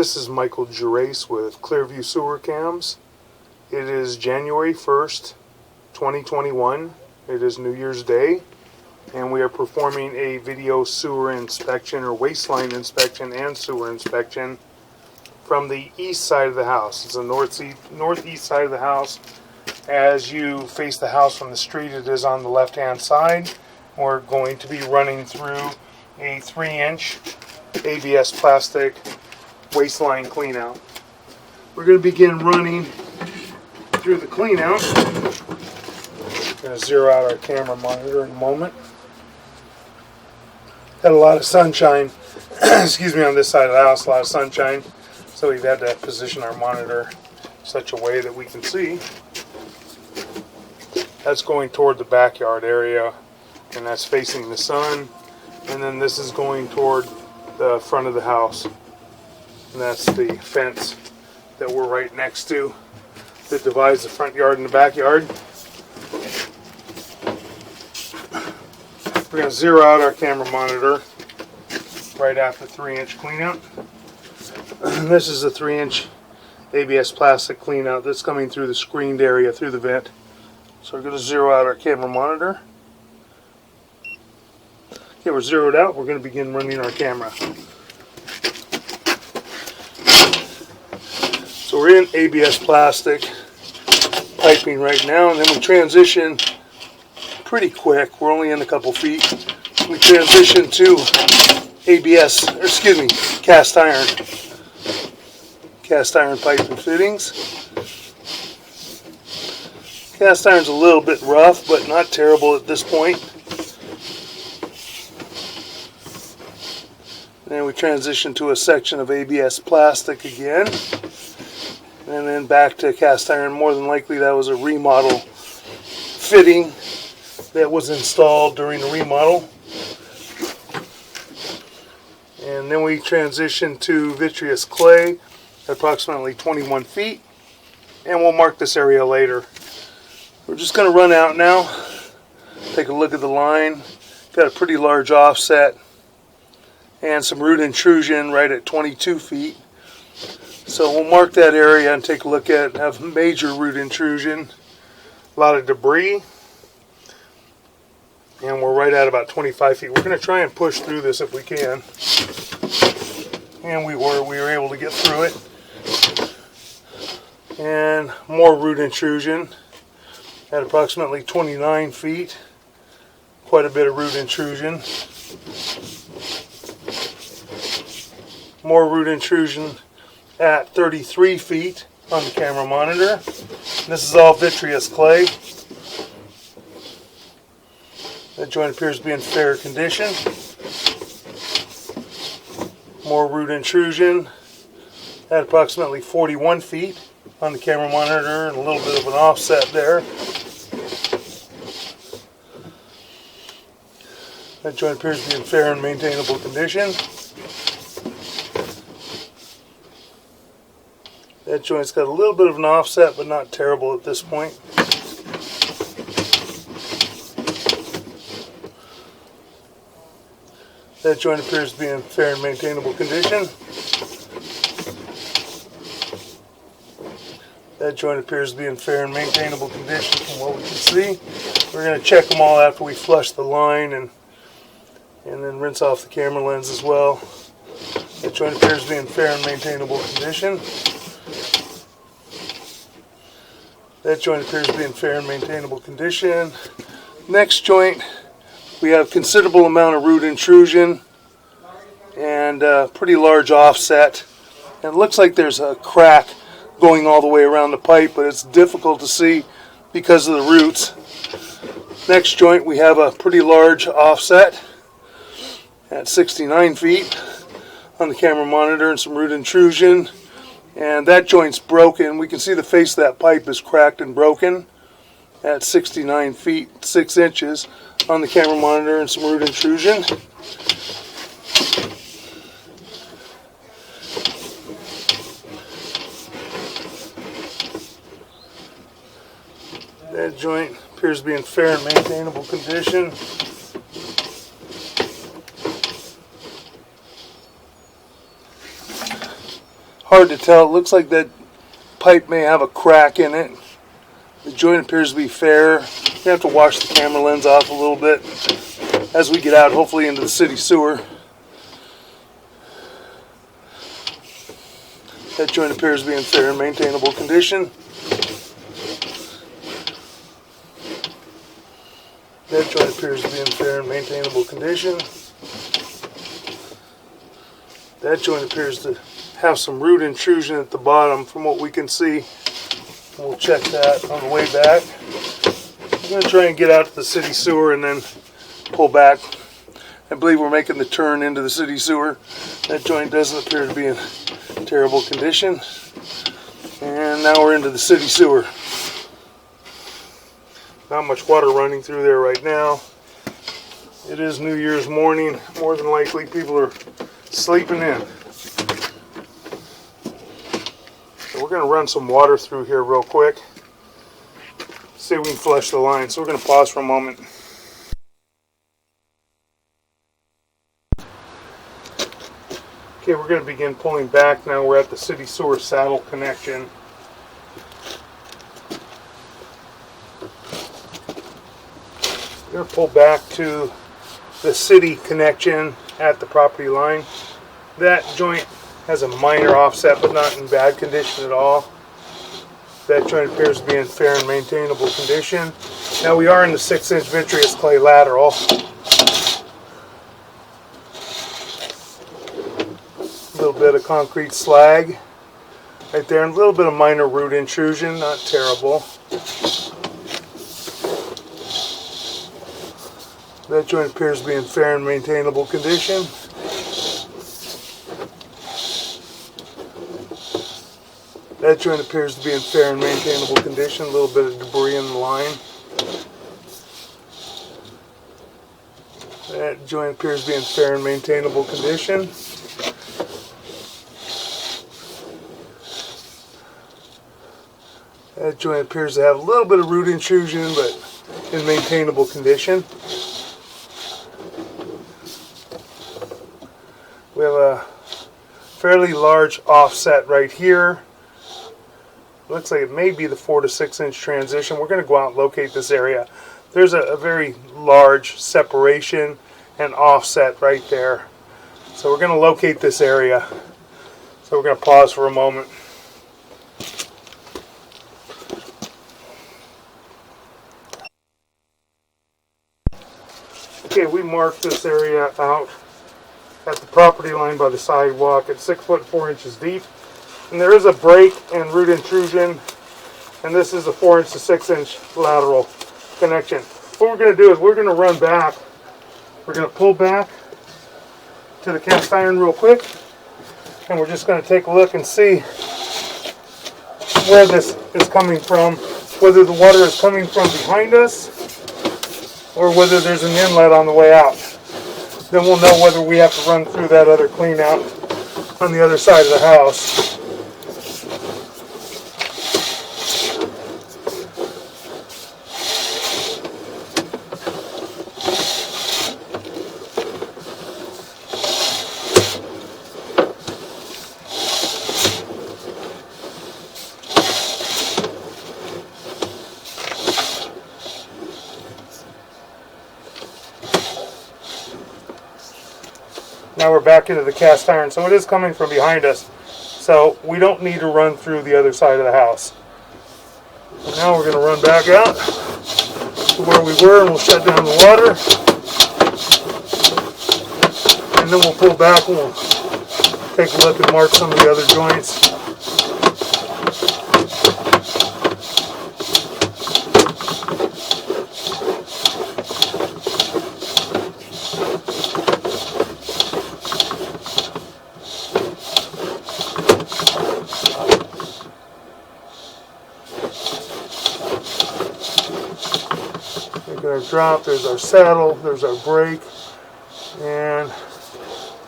This is Michael Gerace with Clearview Sewer Cams. It is January 1st, 2021. It is New Year's Day, and we are performing a video sewer inspection or waistline inspection and sewer inspection from the east side of the house. It's the northeast side of the house. As you face the house from the street, it is on the left-hand side. We're going to be running through a 3-inch ABS plastic waistline cleanout. We're going to begin running through the cleanout. I'm going to zero out our camera monitor in a moment. Had a lot of sunshine, excuse me, on this side of the house, a lot of sunshine, so we've had to position our monitor in such a way that we can see. That's going toward the backyard area, and that's facing the sun, and then this is going toward the front of the house. And that's the fence that we're right next to that divides the front yard and the backyard. We're going to zero out our camera monitor right after 3-inch cleanout. This is a 3-inch ABS plastic cleanout that's coming through the screened area through the vent. So we're going to zero out our camera monitor. Okay, we're zeroed out. We're going to begin running our camera. So we're in ABS plastic piping right now, and then we transition pretty quick. We're only in a couple feet. We transition to cast iron pipe and fittings. Cast iron's a little bit rough, but not terrible at this point. Then we transition to a section of ABS plastic again. And then back to cast iron. More than likely that was a remodel fitting that was installed during the remodel. And then we transition to vitreous clay at approximately 21 feet. And we'll mark this area later. We're just going to run out now. Take a look at the line. Got a pretty large offset and some root intrusion right at 22 feet. So we'll mark that area and take a look at it. Have major root intrusion, a lot of debris, and we're right at about 25 feet. We're going to try and push through this if we can, and we were able to get through it. And more root intrusion at approximately 29 feet. Quite a bit of root intrusion. More root intrusion at 33 feet on the camera monitor. This is all vitreous clay. That joint appears to be in fair condition. More root intrusion at approximately 41 feet on the camera monitor, and a little bit of an offset there. That joint appears to be in fair and maintainable condition. That joint's got a little bit of an offset, but not terrible at this point. That joint appears to be in fair and maintainable condition. That joint appears to be in fair and maintainable condition from what we can see. We're going to check them all after we flush the line and then rinse off the camera lens as well. That joint appears to be in fair and maintainable condition. That joint appears to be in fair and maintainable condition. Next joint, we have considerable amount of root intrusion and a pretty large offset. And it looks like there's a crack going all the way around the pipe, but it's difficult to see because of the roots. Next joint, we have a pretty large offset at 69 feet on the camera monitor and some root intrusion. And that joint's broken. We can see the face of that pipe is cracked and broken at 69 feet, 6 inches on the camera monitor and some root intrusion. That joint appears to be in fair and maintainable condition. hard to tell. It looks like that pipe may have a crack in it. The joint appears to be fair. We have to wash the camera lens off a little bit as we get out, hopefully into the city sewer. That joint appears to be in fair and maintainable condition. That joint appears to be in fair and maintainable condition. That joint appears to have some root intrusion at the bottom from what we can see. We'll check that on the way back. I'm going to try and get out to the city sewer and then pull back. I believe we're making the turn into the city sewer. That joint doesn't appear to be in terrible condition. And now we're into the city sewer. Not much water running through there right now. It is New Year's morning. More than likely people are sleeping in. So we're going to run some water through here real quick. See if we can flush the line. So we're going to pause for a moment. Okay, we're going to begin pulling back now. We're at the city sewer saddle connection. We're going to pull back to the city connection at the property line. That joint has a minor offset, but not in bad condition at all. That joint appears to be in fair and maintainable condition. Now we are in the 6-inch vitreous clay lateral. A little bit of concrete slag right there, and a little bit of minor root intrusion, not terrible. That joint appears to be in fair and maintainable condition. That joint appears to be in fair and maintainable condition. A little bit of debris in the line. That joint appears to be in fair and maintainable condition. That joint appears to have a little bit of root intrusion, but in maintainable condition. We have a fairly large offset right here. Looks like it may be the 4 to 6 inch transition. We're going to go out and locate this area. There's a very large separation and offset right there. So we're going to locate this area. So we're going to pause for a moment. Okay, we marked this area out at the property line by the sidewalk at 6 foot 4 inches deep. And there is a break and root intrusion, and this is a 4 inch to 6 inch lateral connection. What we're going to do is we're going to run back. We're going to pull back to the cast iron real quick, and we're just going to take a look and see where this is coming from, whether the water is coming from behind us or whether there's an inlet on the way out. Then we'll know whether we have to run through that other clean out on the other side of the house. Now we're back into the cast iron, so it is coming from behind us. So we don't need to run through the other side of the house. And now we're going to run back out to where we were, and we'll shut down the water. And then we'll pull back and we'll take a look and mark some of the other joints. Our drop, there's our saddle, there's our brake, and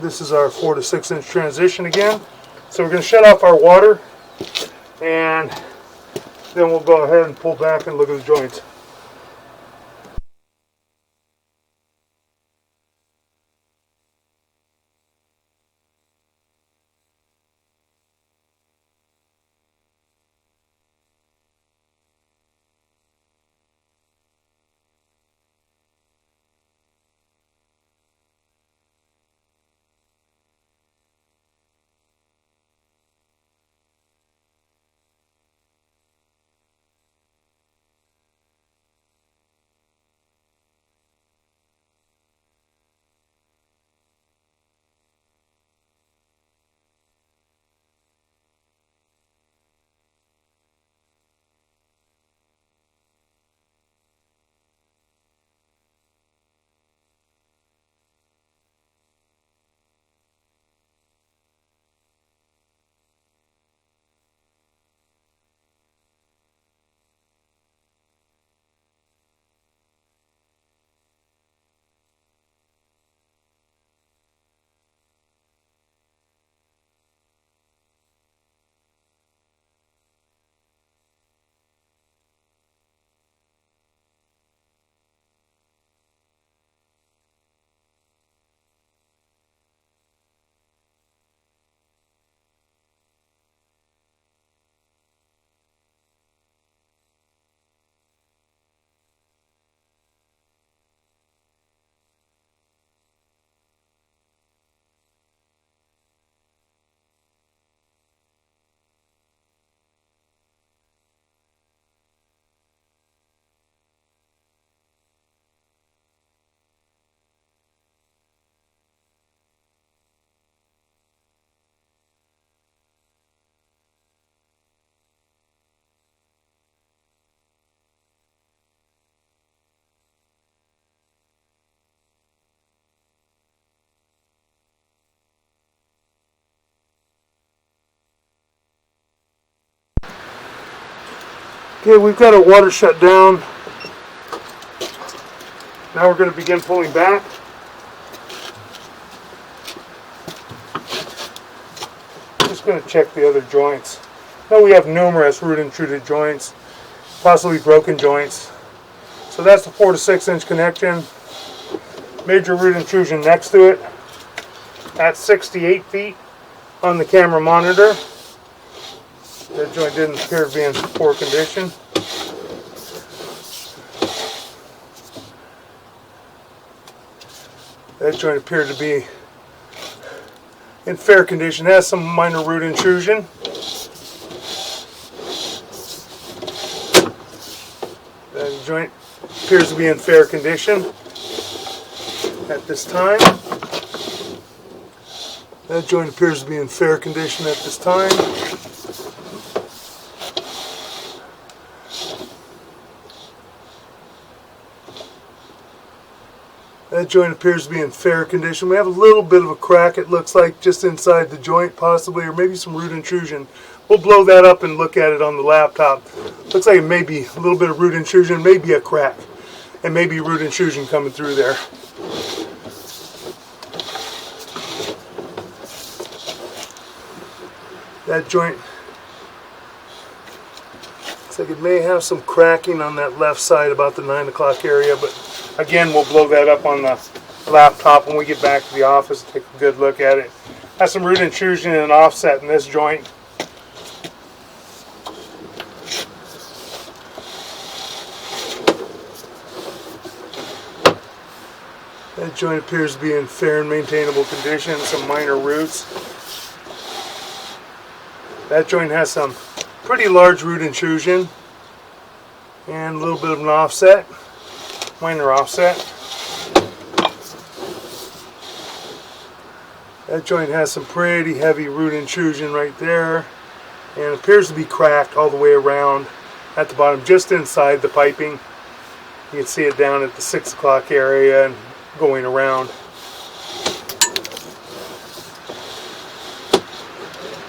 this is our 4 to 6 inch transition again. So we're going to shut off our water, and then we'll go ahead and pull back and look at the joints. Okay, we've got our water shut down. Now we're going to begin pulling back. Just going to check the other joints. Now we have numerous root intruded joints, possibly broken joints. So that's the 4 to 6 inch connection. Major root intrusion next to it at 68 feet on the camera monitor. That joint didn't appear to be in poor condition. That joint appeared to be in fair condition. It has some minor root intrusion. That joint appears to be in fair condition at this time. That joint appears to be in fair condition at this time. That joint appears to be in fair condition. We have a little bit of a crack, it looks like, just inside the joint possibly, or maybe some root intrusion. We'll blow that up and look at it on the laptop. Looks like it may be a little bit of root intrusion, maybe a crack, and maybe root intrusion coming through there. That joint looks like it may have some cracking on that left side about the 9 o'clock area, but again, we'll blow that up on the laptop when we get back to the office and take a good look at it. Has some root intrusion and offset in this joint. That joint appears to be in fair and maintainable condition, some minor roots. That joint has some pretty large root intrusion and a little bit of an offset, minor offset. That joint has some pretty heavy root intrusion right there and appears to be cracked all the way around at the bottom, just inside the piping. You can see it down at the 6 o'clock area and going around.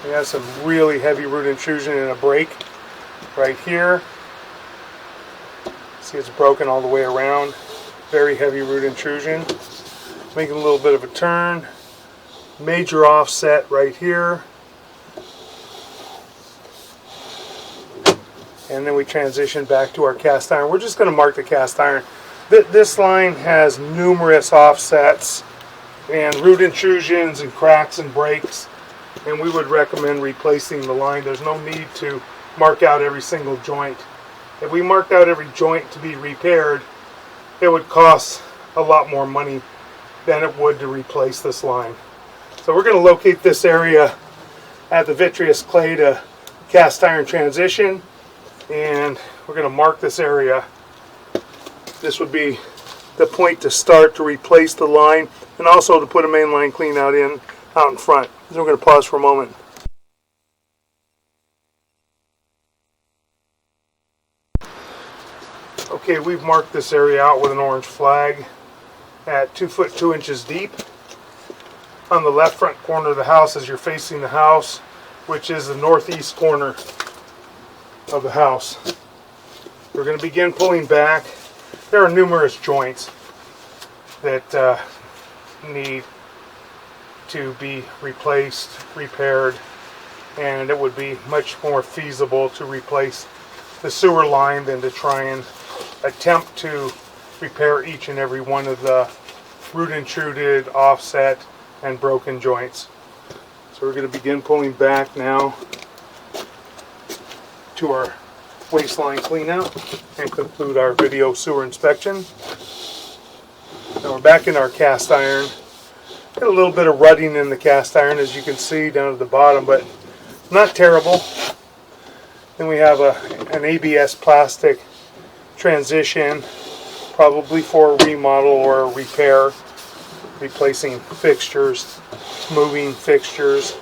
It has some really heavy root intrusion and a break right here. See, it's broken all the way around. Very heavy root intrusion. Making a little bit of a turn. Major offset right here. And then we transition back to our cast iron. We're just going to mark the cast iron. This line has numerous offsets and root intrusions and cracks and breaks, and we would recommend replacing the line. There's no need to mark out every single joint. If we marked out every joint to be repaired, it would cost a lot more money than it would to replace this line. So we're going to locate this area at the vitreous clay to cast iron transition, and we're going to mark this area. This would be the point to start to replace the line and also to put a main line clean out in front. So we're going to pause for a moment. Okay, we've marked this area out with an orange flag at 2 foot 2 inches deep. On the left front corner of the house as you're facing the house, which is the northeast corner of the house. We're going to begin pulling back. There are numerous joints that need to be replaced, repaired, and it would be much more feasible to replace the sewer line than to try and attempt to repair each and every one of the root intruded, offset, and broken joints. So we're going to begin pulling back now to our waistline cleanout and conclude our video sewer inspection. Now we're back in our cast iron. Got a little bit of rutting in the cast iron, as you can see down at the bottom, but not terrible. Then we have an ABS plastic transition, probably for a remodel or a repair, replacing fixtures, moving fixtures.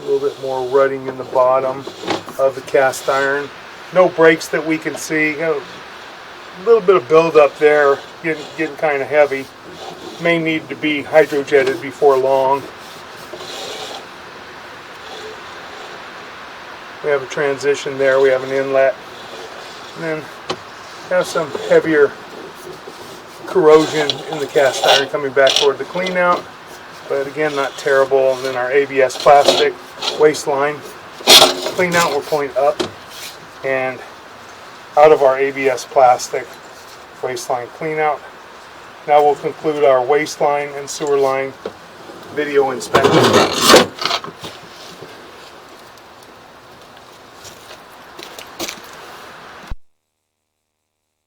A little bit more rutting in the bottom of the cast iron. No breaks that we can see. A little bit of buildup there, getting kind of heavy. May need to be hydrojetted before long. We have a transition there. We have an inlet. And then have some heavier corrosion in the cast iron coming back toward the clean out. But again, not terrible. And then our ABS plastic waistline clean out, we're pulling up and out of our ABS plastic waistline clean out. Now we'll conclude our waistline and sewer line video inspection.